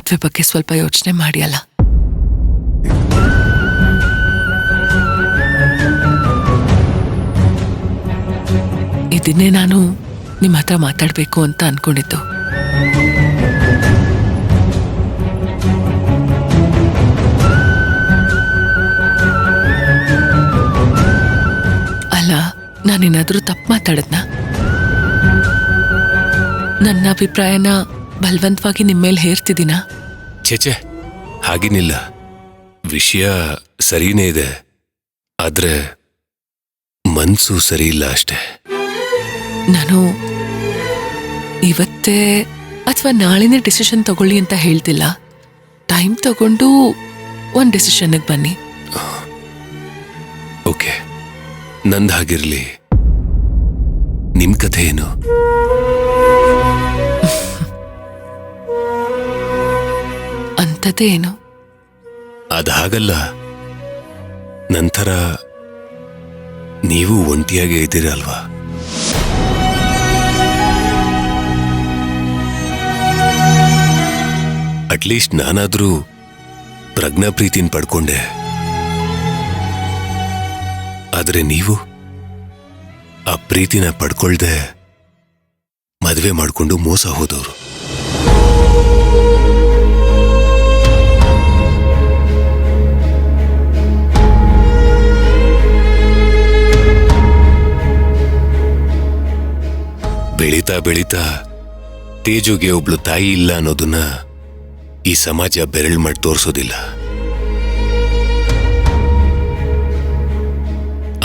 ಮದ್ವೆ ಬಗ್ಗೆ ಸ್ವಲ್ಪ ಯೋಚನೆ ಮಾಡಿಯಲ್ಲ. ಇದನ್ನೇ ನಾನು ನಿಮ್ಮ ಹತ್ರ ಮಾತಾಡ್ಬೇಕು ಅಂತ ಅನ್ಕೊಂಡಿದ್ದು. ಅಲ್ಲ, ನಾನೇನಾದ್ರೂ ತಪ್ಪು ಮಾತಾಡದ್ನಾ? ನನ್ನ ಅಭಿಪ್ರಾಯನ ಬಲವಂತವಾಗಿ ನಿಮ್ಮೇಲೆ ಹೇರ್ತಿದ್ದೀನಾ? ಛೇಚೆ, ಹಾಗೇನಿಲ್ಲ. ವಿಷಯ ಸರಿನೇ ಇದೆ, ಆದ್ರೆ ಮನ್ಸು ಸರಿ ಇಲ್ಲ ಅಷ್ಟೇ. ನಾನು ಇವತ್ತೇ ಅಥವಾ ನಾಳೆನೇ ಡಿಸಿಷನ್ ತಗೊಳ್ಳಿ ಅಂತ ಹೇಳ್ತಿಲ್ಲ. ಟೈಮ್ ತಗೊಂಡು ಒಂದು ಡಿಸಿಷನ್ಗೆ ಬನ್ನಿ. ಓಕೆ, ನಂದು ಹಾಗಿರ್ಲಿ. ನಿಮ್ ಕಥೆ ಏನು? ಅಂಥದ್ದೇ ಏನು? ಅದ ಹಾಗಲ್ಲ, ನಂತರ ನೀವು ಒಂಟಿಯಾಗೇ ಇದ್ದೀರಲ್ವಾ? ಅಟ್ಲೀಸ್ಟ್ ನಾನಾದ್ರೂ ಪ್ರಜ್ಞಾ ಪ್ರೀತಿನ ಪಡ್ಕೊಂಡೆ. ಆದ್ರೆ ನೀವು ಆ ಪ್ರೀತಿನ ಪಡ್ಕೊಳ್ದೆ ಮದುವೆ ಮಾಡ್ಕೊಂಡು ಮೋಸ ಹೋದವರು. ಬೆಳೀತಾ ಬೆಳೀತಾ ತೇಜುಗೆ ಒಬ್ಳು ತಾಯಿ ಇಲ್ಲ ಅನ್ನೋದನ್ನ ಈ ಸಮಾಜ ಬೆರಳು ಮಾಡಿ ತೋರಿಸೋದಿಲ್ಲ.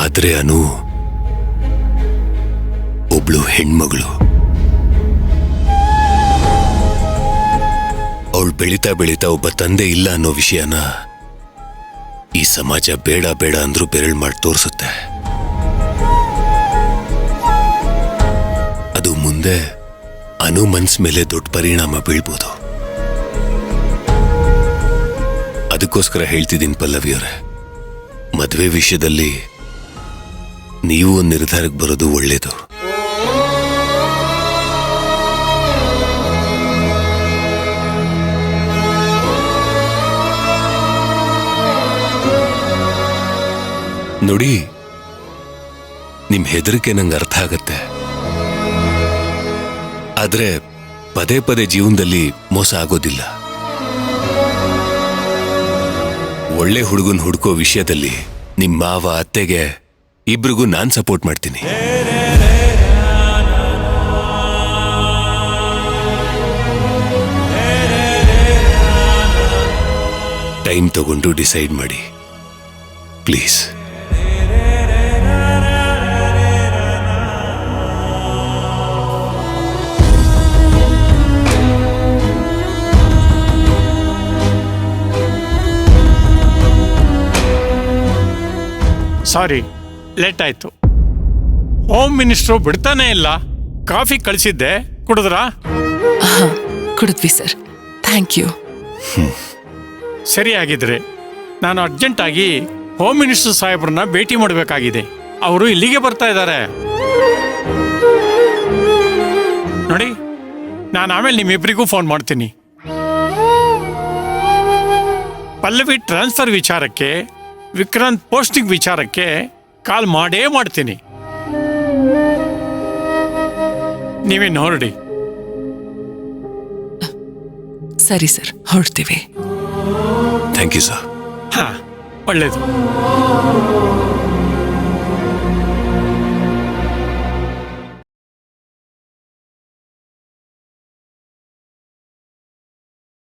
ಆದ್ರೆ ಅನು ಒಬ್ಳು ಹೆಣ್ಮಗಳು. ಅವಳು ಬೆಳೀತಾ ಬೆಳೀತಾ ಒಬ್ಬ ತಂದೆ ಇಲ್ಲ ಅನ್ನೋ ವಿಷಯನ ಈ ಸಮಾಜ ಬೇಡ ಬೇಡ ಅಂದ್ರೂ ಬೆರಳು ಮಾಡಿ ತೋರಿಸುತ್ತೆ. ಅದು ಮುಂದೆ ಅನು ಮನ್ಸ್ ಮೇಲೆ ದೊಡ್ಡ ಪರಿಣಾಮ ಬೀಳ್ಬೋದು. ಅದಕ್ಕೋಸ್ಕರ ಹೇಳ್ತಿದ್ದೀನಿ ಪಲ್ಲವಿಯವರೇ, ಮದುವೆ ವಿಷಯದಲ್ಲಿ ನೀವು ಒಂದು ನಿರ್ಧಾರಕ್ಕೆ ಬರೋದು ಒಳ್ಳೇದು. ನೋಡಿ, ನಿಮ್ ಹೆದರಿಕೆ ನಂಗೆ ಅರ್ಥ ಆಗತ್ತೆ. ಆದ್ರೆ ಪದೇ ಪದೇ ಜೀವನದಲ್ಲಿ ಮೋಸ ಆಗೋದಿಲ್ಲ. ಒಳ್ಳೆ ಹುಡುಗನ್ ಹುಡ್ಕೋ ವಿಷಯದಲ್ಲಿ ನಿಮ್ ಮಾವ ಅತ್ತೆಗೆ ಇಬ್ರಿಗೂ ನಾನ್ ಸಪೋರ್ಟ್ ಮಾಡ್ತೀನಿ. ಟೈಮ್ ತಗೊಂಡು ಡಿಸೈಡ್ ಮಾಡಿ ಪ್ಲೀಸ್. ಸಾರಿ, ಲೇಟ್ ಆಯ್ತು. ಹೋಮ್ ಮಿನಿಸ್ಟ್ರು ಬಿಡ್ತಾನೆ ಇಲ್ಲ. ಕಾಫಿ ಕಳಿಸಿದ್ದೆ, ಕುಡಿದ್ರಾ? ಕುಡಿದ್ವಿ ಸರ್, ಥ್ಯಾಂಕ್ ಯು. ಸರಿಯಾಗಿದ್ರೆ ನಾನು ಅರ್ಜೆಂಟಾಗಿ ಹೋಮ್ ಮಿನಿಸ್ಟರ್ ಸಾಹೇಬ್ರನ್ನ ಭೇಟಿ ಮಾಡಬೇಕಾಗಿದೆ. ಅವರು ಇಲ್ಲಿಗೆ ಬರ್ತಾ ಇದ್ದಾರೆ. ನೋಡಿ, ನಾನು ಆಮೇಲೆ ನಿಮ್ಮಿಬ್ಬರಿಗೂ ಫೋನ್ ಮಾಡ್ತೀನಿ. ಪಲ್ಲವಿ ಟ್ರಾನ್ಸ್ಫರ್ ವಿಚಾರಕ್ಕೆ, ವಿಕ್ರಾಂತ್ ಪೋಸ್ಟಿಂಗ್ ವಿಚಾರಕ್ಕೆ ಕಾಲ್ ಮಾಡೇ ಮಾಡ್ತೀನಿ. ನೀವೇನು ಹೊರಡಿ. ಸರಿ ಸರ್, ಹೊರಡ್ತೀವಿ. Thank you sir. ಹಾ, ಒಳ್ಳೇದು.